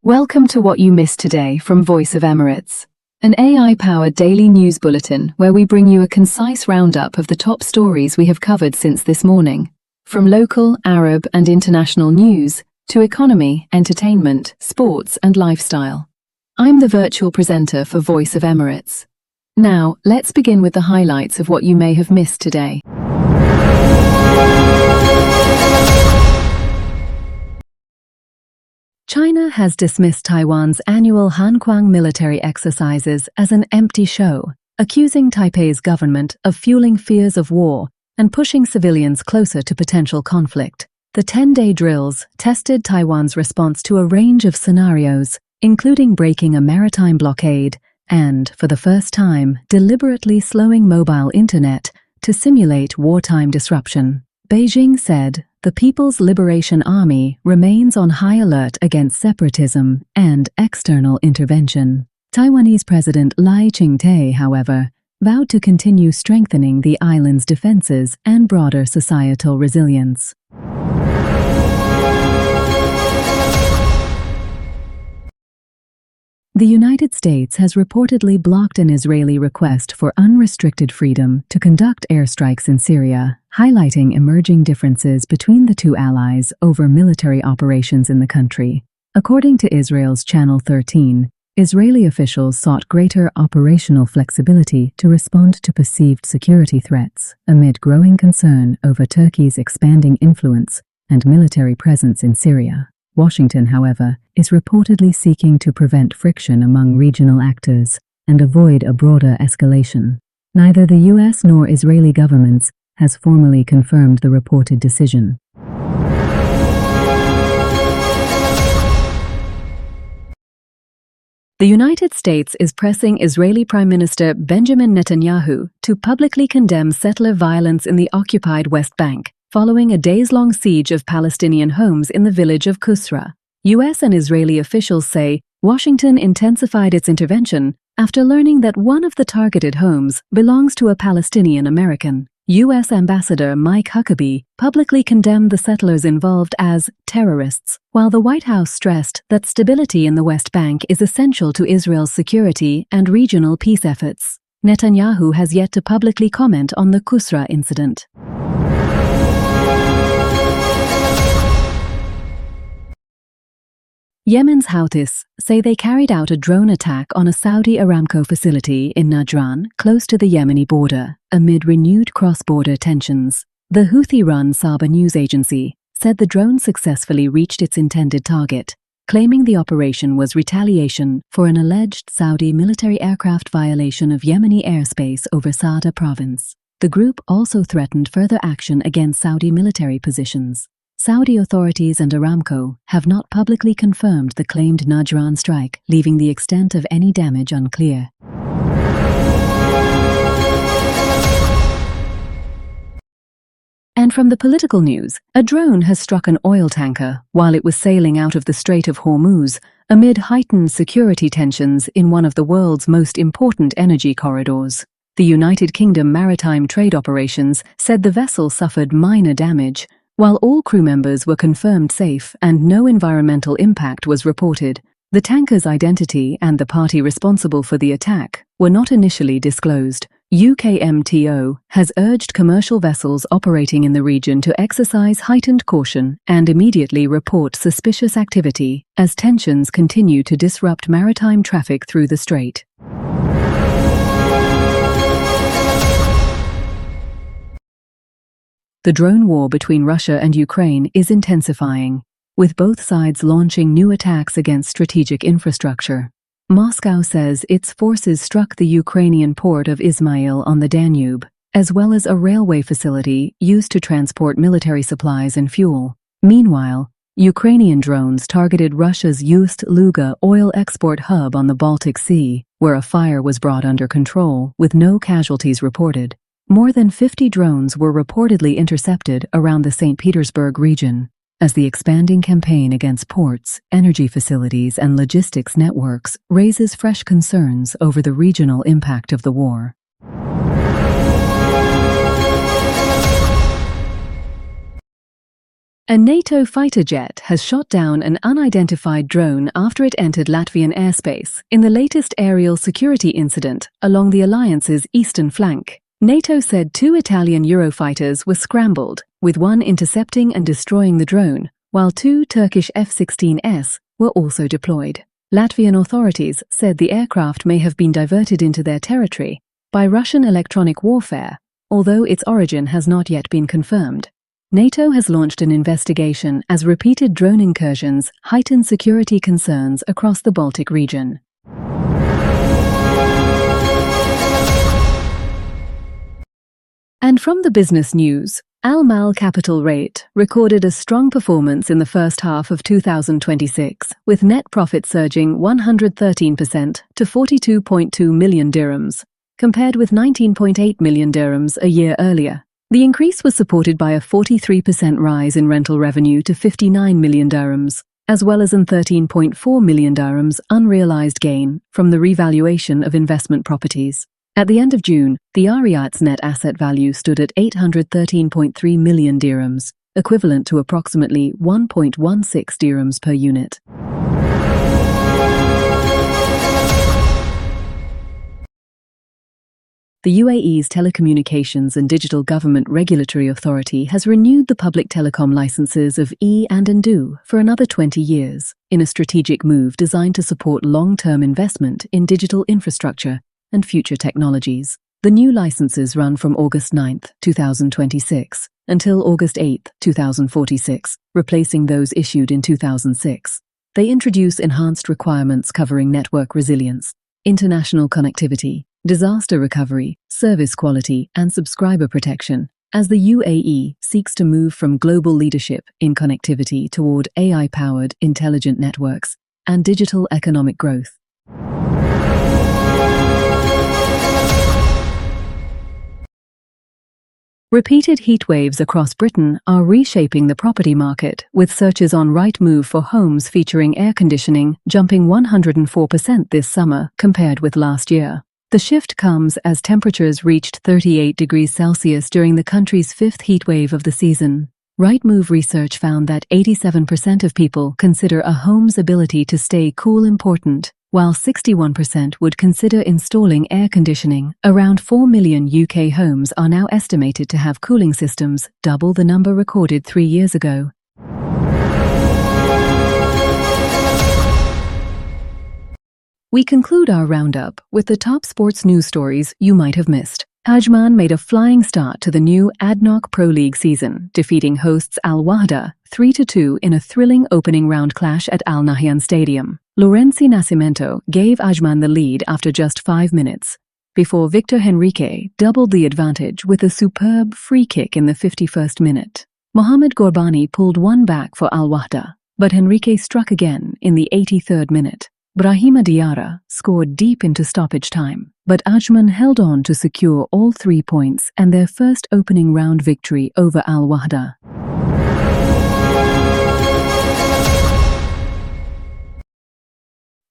Welcome to What You Missed Today from Voice of Emirates, an AI-powered daily news bulletin where we bring you a concise roundup of the top stories we have covered since this morning. From local, Arab and international news to economy, entertainment, sports and lifestyle. I'm the virtual presenter for Voice of Emirates. Now, let's begin with the highlights of what you may have missed today. China has dismissed Taiwan's annual Hankuang military exercises as an empty show, accusing Taipei's government of fueling fears of war and pushing civilians closer to potential conflict. The 10-day drills tested Taiwan's response to a range of scenarios, including breaking a maritime blockade and, for the first time, deliberately slowing mobile internet to simulate wartime disruption. Beijing said the People's Liberation Army remains on high alert against separatism and external intervention. Taiwanese President Lai Ching-te, however, vowed to continue strengthening the island's defenses and broader societal resilience. The United States has reportedly blocked an Israeli request for unrestricted freedom to conduct airstrikes in Syria, highlighting emerging differences between the two allies over military operations in the country. According to Israel's Channel 13, Israeli officials sought greater operational flexibility to respond to perceived security threats amid growing concern over Turkey's expanding influence and military presence in Syria. Washington, however, is reportedly seeking to prevent friction among regional actors and avoid a broader escalation. Neither the US nor Israeli governments has formally confirmed the reported decision. The United States is pressing Israeli Prime Minister Benjamin Netanyahu to publicly condemn settler violence in the occupied West Bank, following a days-long siege of Palestinian homes in the village of Qusra. US and Israeli officials say Washington intensified its intervention after learning that one of the targeted homes belongs to a Palestinian American. US Ambassador Mike Huckabee publicly condemned the settlers involved as terrorists, while the White House stressed that stability in the West Bank is essential to Israel's security and regional peace efforts. Netanyahu has yet to publicly comment on the Qusra incident. Yemen's Houthis say they carried out a drone attack on a Saudi Aramco facility in Najran, close to the Yemeni border, amid renewed cross-border tensions. The Houthi-run Saba news agency said the drone successfully reached its intended target, claiming the operation was retaliation for an alleged Saudi military aircraft violation of Yemeni airspace over Saada province. The group also threatened further action against Saudi military positions. Saudi authorities and Aramco have not publicly confirmed the claimed Najran strike, leaving the extent of any damage unclear. And from the political news, a drone has struck an oil tanker while it was sailing out of the Strait of Hormuz amid heightened security tensions in one of the world's most important energy corridors. The United Kingdom Maritime Trade Operations said the vessel suffered minor damage, while all crew members were confirmed safe and no environmental impact was reported. The tanker's identity and the party responsible for the attack were not initially disclosed. UKMTO has urged commercial vessels operating in the region to exercise heightened caution and immediately report suspicious activity as tensions continue to disrupt maritime traffic through the strait. The drone war between Russia and Ukraine is intensifying, with both sides launching new attacks against strategic infrastructure. Moscow says its forces struck the Ukrainian port of Izmail on the Danube, as well as a railway facility used to transport military supplies and fuel. Meanwhile, Ukrainian drones targeted Russia's Ust-Luga oil export hub on the Baltic Sea, where a fire was brought under control, with no casualties reported. More than 50 drones were reportedly intercepted around the St. Petersburg region, as the expanding campaign against ports, energy facilities, and logistics networks raises fresh concerns over the regional impact of the war. A NATO fighter jet has shot down an unidentified drone after it entered Latvian airspace in the latest aerial security incident along the alliance's eastern flank. NATO said 2 Italian Eurofighters were scrambled, with one intercepting and destroying the drone, while 2 Turkish F-16s were also deployed. Latvian authorities said the aircraft may have been diverted into their territory by Russian electronic warfare, although its origin has not yet been confirmed. NATO has launched an investigation as repeated drone incursions heighten security concerns across the Baltic region. And from the business news, Al Mal Capital Rate recorded a strong performance in the first half of 2026, with net profit surging 113% to 42.2 million dirhams, compared with 19.8 million dirhams a year earlier. The increase was supported by a 43% rise in rental revenue to 59 million dirhams, as well as an 13.4 million dirhams unrealized gain from the revaluation of investment properties. At the end of June, the Ariat's net asset value stood at 813.3 million dirhams, equivalent to approximately 1.16 dirhams per unit. The UAE's Telecommunications and Digital Government Regulatory Authority has renewed the public telecom licenses of E and Ndu for another 20 years, in a strategic move designed to support long-term investment in digital infrastructure and future technologies. The new licenses run from August 9, 2026, until August 8, 2046, replacing those issued in 2006. They introduce enhanced requirements covering network resilience, international connectivity, disaster recovery, service quality, and subscriber protection, as the UAE seeks to move from global leadership in connectivity toward AI-powered intelligent networks and digital economic growth. Repeated heatwaves across Britain are reshaping the property market, with searches on Rightmove for homes featuring air conditioning jumping 104% this summer compared with last year. The shift comes as temperatures reached 38 degrees Celsius during the country's 5th heatwave of the season. Rightmove research found that 87% of people consider a home's ability to stay cool important, while 61% would consider installing air conditioning. Around 4 million UK homes are now estimated to have cooling systems, double the number recorded 3 years ago. We conclude our roundup with the top sports news stories you might have missed. Ajman made a flying start to the new ADNOC Pro League season, defeating hosts Al Wahda 3-2 in a thrilling opening round clash at Al Nahyan Stadium. Laurenzi Nascimento gave Ajman the lead after just 5 minutes, before Victor Henrique doubled the advantage with a superb free kick in the 51st minute. Mohamed Gorbani pulled one back for Al Wahda, but Henrique struck again in the 83rd minute. Brahima Diarra scored deep into stoppage time, but Ajman held on to secure all 3 points and their first opening round victory over Al Wahda.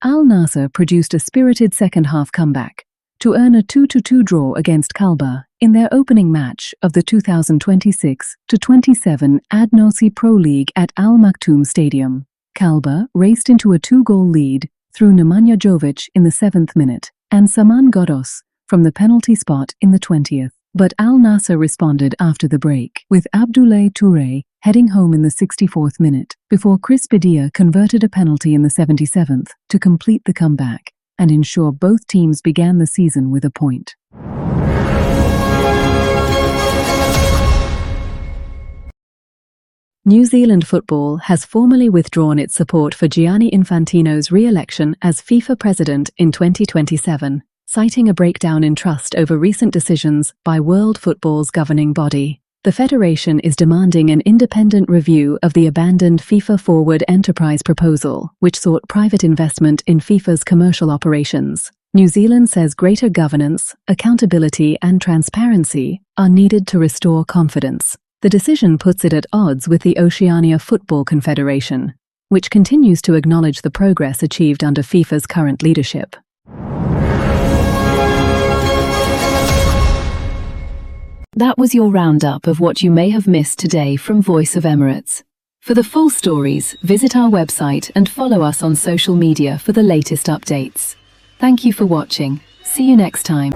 Al Nassr produced a spirited second-half comeback to earn a 2-2 draw against Kalba in their opening match of the 2026-27 ADNOC Pro League at Al Maktoum Stadium. Kalba raced into a 2-goal lead through Nemanja Jovic in the 7th minute and Saman Ghoddos from the penalty spot in the 20th. But Al Nassr responded after the break, with Abdoulaye Touré heading home in the 64th minute, before Chris Badia converted a penalty in the 77th to complete the comeback and ensure both teams began the season with a point. New Zealand football has formally withdrawn its support for Gianni Infantino's re-election as FIFA president in 2027, citing a breakdown in trust over recent decisions by world football's governing body. The federation is demanding an independent review of the abandoned FIFA Forward Enterprise proposal, which sought private investment in FIFA's commercial operations. New Zealand says greater governance, accountability, and transparency are needed to restore confidence. The decision puts it at odds with the Oceania Football Confederation, which continues to acknowledge the progress achieved under FIFA's current leadership. That was your roundup of what you may have missed today from Voice of Emirates. For the full stories, visit our website and follow us on social media for the latest updates. Thank you for watching. See you next time.